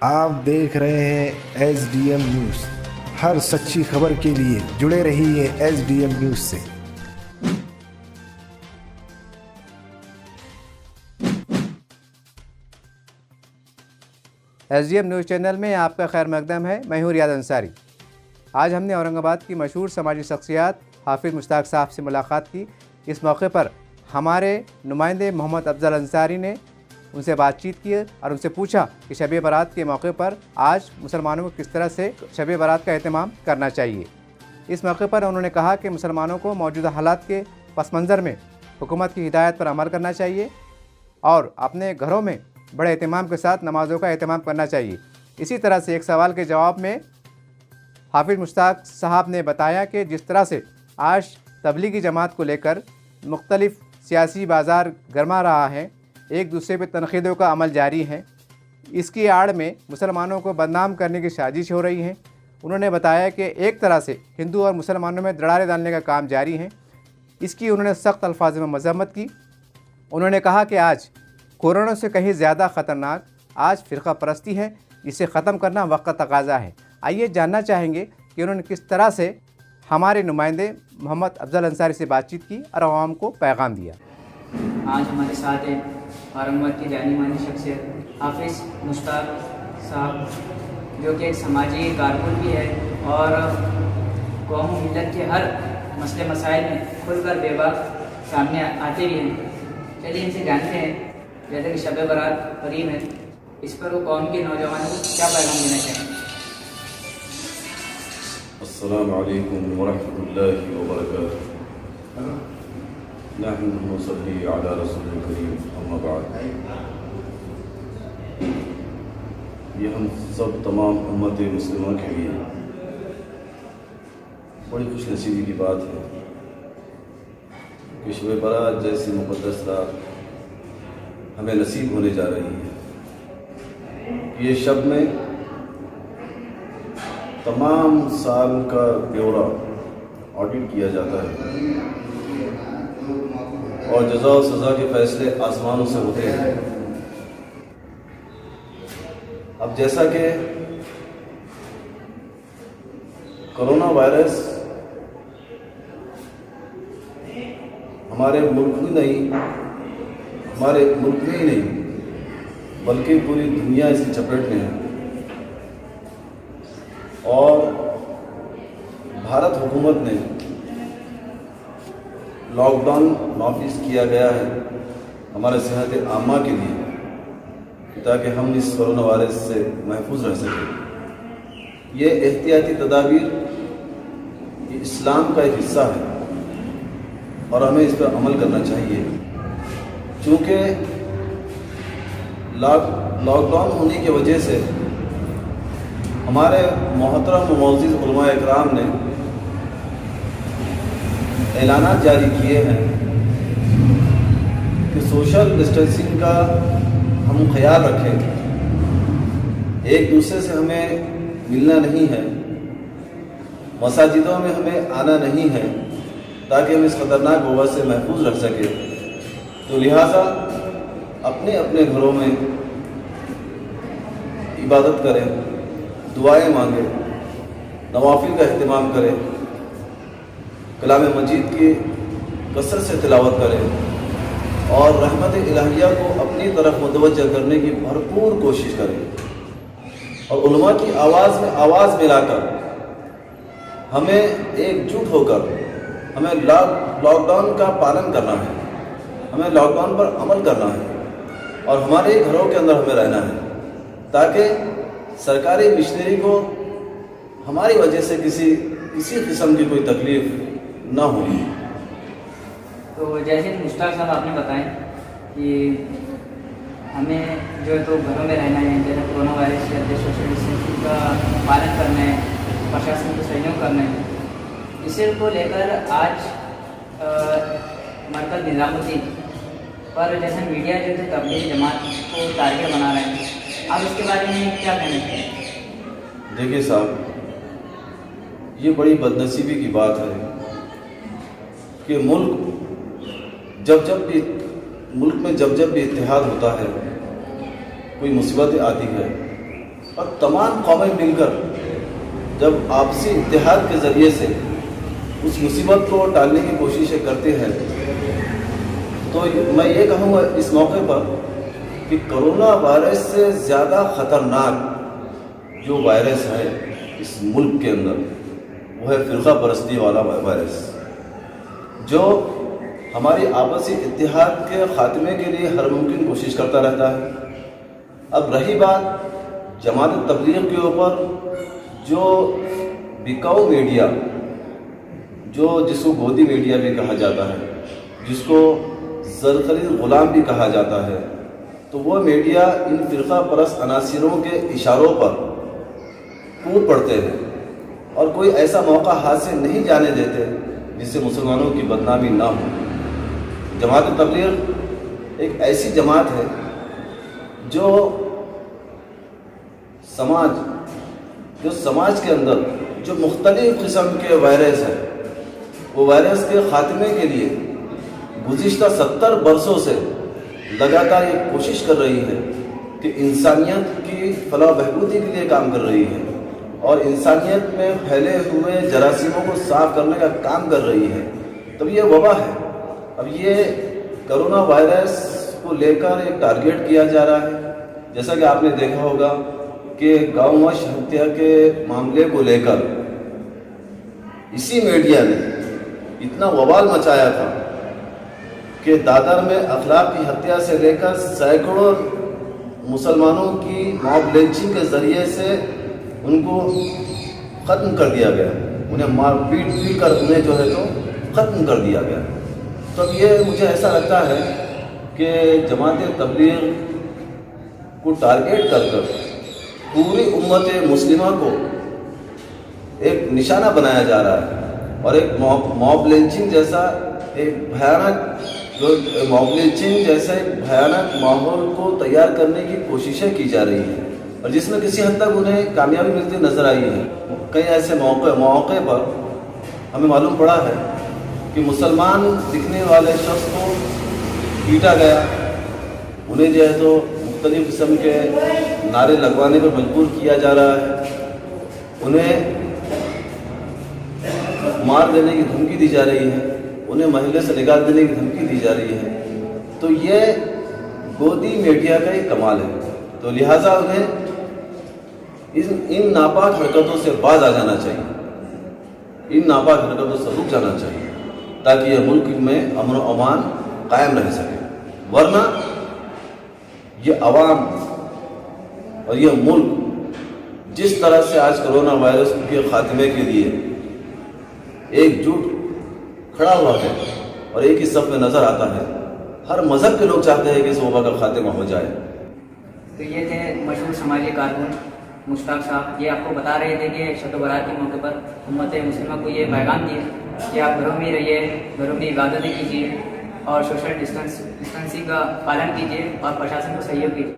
آپ دیکھ رہے ہیں ایس ڈی ایم نیوز۔ ہر سچی خبر کے لیے جڑے رہیے ایس ڈی ایم نیوز سے۔ S D M news channel میں آپ کا خیر مقدم ہے۔ میں ہوں ریاض انصاری۔ آج ہم نے اورنگ آباد کی مشہور سماجی شخصیات حافظ مشتاق صاحب سے ملاقات کی۔ اس موقع پر ہمارے نمائندے محمد افضل انصاری نے ان سے بات چیت کی اور ان سے پوچھا کہ شب برات کے موقع پر آج مسلمانوں کو کس طرح سے شب برات کا اہتمام کرنا چاہیے۔ اس موقع پر انہوں نے کہا کہ مسلمانوں کو موجودہ حالات کے پس منظر میں حکومت کی ہدایت پر عمل کرنا چاہیے اور اپنے گھروں میں بڑے اہتمام کے ساتھ نمازوں کا اہتمام کرنا چاہیے۔ اسی طرح سے ایک سوال کے جواب میں حافظ مشتاق صاحب نے بتایا کہ جس طرح سے آج تبلیغی جماعت کو لے کر مختلف سیاسی بازار گرما رہا ہے، ایک دوسرے پہ تنقیدوں کا عمل جاری ہے، اس کی آڑ میں مسلمانوں کو بدنام کرنے کی سازش ہو رہی ہے۔ انہوں نے بتایا کہ ایک طرح سے ہندو اور مسلمانوں میں دراڑے ڈالنے کا کام جاری ہے۔ اس کی انہوں نے سخت الفاظ میں مذمت کی۔ انہوں نے کہا کہ آج کورونا سے کہیں زیادہ خطرناک آج فرقہ پرستی ہے، جسے ختم کرنا وقت کا تقاضا ہے۔ آئیے جاننا چاہیں گے کہ انہوں نے کس طرح سے ہمارے نمائندے محمد افضل انصاری سے بات چیت کی اور عوام کو پیغام دیا۔ آج ہمارے ساتھ ہیں اورنگ آباد کی جانی مانی شخصیت حافظ مشتاق صاحب، جو کہ ایک سماجی کارکن بھی ہے اور قوم و ملت کے ہر مسئلے مسائل میں کھل کر بے باک سامنے آتے بھی ہیں۔ چلیے ان سے جانتے ہیں، جیسے کہ شب برات قریب ہے، اس پر وہ قوم کے نوجوانوں کو کیا پیغام دینا چاہیں؟ السلام علیکم ورحمۃ اللہ وبرکاتہ۔ نحمد و صلی علی رسول کریم، اما بعد۔ یہ ہم سب تمام امت مسلمہ کے لیے بڑی خوش نصیبی کی بات ہے کہ شب برات جیسی مقدس رات ہمیں نصیب ہونے جا رہی ہے۔ یہ شب میں تمام سال کا بیورا آڈٹ کیا جاتا ہے اور جزا و سزا کے فیصلے آسمانوں سے ہوتے ہیں۔ اب جیسا کہ کرونا وائرس ہمارے ملک میں نہیں، ہمارے ملک میں ہی نہیں بلکہ پوری دنیا اس کی چپیٹ میں ہے، اور بھارت حکومت نے لاک ڈاؤن نافذ کیا گیا ہے ہمارے صحت عامہ کے لیے، تاکہ ہم اس کرونا وائرس سے محفوظ رہ سکیں۔ یہ احتیاطی تدابیر یہ اسلام کا ایک حصہ ہے اور ہمیں اس پر عمل کرنا چاہیے۔ چونکہ لاک ڈاؤن ہونے کی وجہ سے ہمارے محترم و معزز علماء اکرام نے اعلانات جاری کیے ہیں کہ سوشل ڈسٹینسنگ کا ہم خیال رکھیں، ایک دوسرے سے ہمیں ملنا نہیں ہے، مساجدوں میں ہمیں آنا نہیں ہے، تاکہ ہم اس خطرناک وبا سے محفوظ رکھ سکیں۔ تو لہٰذا اپنے اپنے گھروں میں عبادت کریں، دعائیں مانگیں، نوافل کا اہتمام کریں، کلام مجید کی کثرت سے تلاوت کریں اور رحمت الہیہ کو اپنی طرف متوجہ کرنے کی بھرپور کوشش کریں، اور علماء کی آواز میں آواز ملا کر ہمیں ایک جٹ ہو کر ہمیں لاک ڈاؤن کا پالن کرنا ہے، ہمیں لاک ڈاؤن پر عمل کرنا ہے اور ہمارے گھروں کے اندر ہمیں رہنا ہے، تاکہ سرکاری مشنری کو ہماری وجہ سے کسی قسم کی کوئی تکلیف نہ ہو۔ تو جیسے مشتاق صاحب آپ نے بتائیں کہ ہمیں جو ہے تو گھروں میں رہنا ہے، جیسے کورونا وائرس کے سوشل ڈسٹینسنگ کا پالن کرنا ہے، پرشاسن کو سہیوگ کرنا ہے، اسے کو لے کر آج مرکز نظام الدین پر جیسے میڈیا جو ہے تبلیغی جماعت کو ٹارگیٹ بنا رہے ہیں، آپ اس کے بارے میں کیا کہنا چاہیں؟ دیکھیے صاحب، یہ بڑی بدنصیبی کی بات ہے کہ ملک میں جب بھی اتحاد ہوتا ہے، کوئی مصیبتیں آتی ہے اور تمام قومیں مل کر جب آپسی اتحاد کے ذریعے سے اس مصیبت کو ٹالنے کی کوششیں کرتے ہیں تو میں یہ کہوں گا اس موقع پر کہ کرونا وائرس سے زیادہ خطرناک جو وائرس ہے اس ملک کے اندر وہ ہے فرقہ پرستی والا وائرس، جو ہماری آپسی اتحاد کے خاتمے کے لیے ہر ممکن کوشش کرتا رہتا ہے۔ اب رہی بات جماعت تبلیغ کے اوپر، جو بکاؤ میڈیا، جس کو گودی میڈیا بھی کہا جاتا ہے، جس کو زرخرید غلام بھی کہا جاتا ہے، تو وہ میڈیا ان فرقہ پرست عناصروں کے اشاروں پر کود پڑتے ہیں اور کوئی ایسا موقع ہاتھ سے نہیں جانے دیتے جس سے مسلمانوں کی بدنامی نہ ہو۔ جماعت تبلیغ ایک ایسی جماعت ہے جو سماج کے اندر جو مختلف قسم کے وائرس ہیں، وہ وائرس کے خاتمے کے لیے گزشتہ 70 برسوں سے لگاتار یہ کوشش کر رہی ہے کہ انسانیت کی فلاح و بہبودی کے لیے کام کر رہی ہے اور انسانیت میں پھیلے ہوئے جراثیموں کو صاف کرنے کا کام کر رہی ہے۔ تب یہ وبا ہے۔ اب یہ کرونا وائرس کو لے کر ایک ٹارگیٹ کیا جا رہا ہے، جیسا کہ آپ نے دیکھا ہوگا کہ گاؤں وش ہتیا کے معاملے کو لے کر اسی میڈیا نے اتنا وبال مچایا تھا کہ دادر میں اخلاق کی ہتیا سے لے کر سینکڑوں مسلمانوں کی موب لنچنگ کے ذریعے سے ان کو ختم کر دیا گیا، انہیں مار پیٹ کر انہیں جو ہے تو ختم کر دیا گیا۔ تو اب یہ مجھے ایسا لگتا ہے کہ جماعت تبلیغ کو ٹارگیٹ کر کر پوری امت مسلمہ کو ایک نشانہ بنایا جا رہا ہے اور ایک موب لنچنگ جیسا ایک بھیانک ماحول کو تیار کرنے کی کوششیں کی جا رہی ہیں اور جس میں کسی حد تک انہیں کامیابی ملتی نظر آئی ہے۔ کئی ایسے موقع پر ہمیں معلوم پڑا ہے کہ مسلمان دکھنے والے شخص کو پیٹا گیا، انہیں جو ہے تو مختلف قسم کے نعرے لگوانے پر مجبور کیا جا رہا ہے، انہیں مار دینے کی دھمکی دی جا رہی ہے، انہیں محلے سے نکال دینے کی دھمکی دی جا رہی ہے۔ تو یہ گودی میڈیا کا ایک کمال ہے، تو لہٰذا انہیں ان ناپاک حرکتوں سے باز آ جانا چاہیے، ان ناپاک حرکتوں سے رک جانا چاہیے تاکہ یہ ملک میں امن و امان قائم رہ سکے، ورنہ یہ عوام اور یہ ملک جس طرح سے آج کرونا وائرس کے خاتمے کے لیے ایک جٹ کھڑا ہوا ہے اور ایک ہی صف میں نظر آتا ہے، ہر مذہب کے لوگ چاہتے ہیں کہ اس وبا کا خاتمہ ہو جائے۔ تو یہ تھے مشہور سماجی کارکن مشتاق صاحب، یہ آپ کو بتا رہے تھے کہ شب برات کے موقع پر امت مسلمہ کو یہ پیغام دیا کہ آپ گھروں میں رہیے، گھروں میں عبادتیں کیجیے اور سوشل ڈسٹینسنگ کا پالن کیجیے اور پرشاسن کو سہیوگ کیجیے۔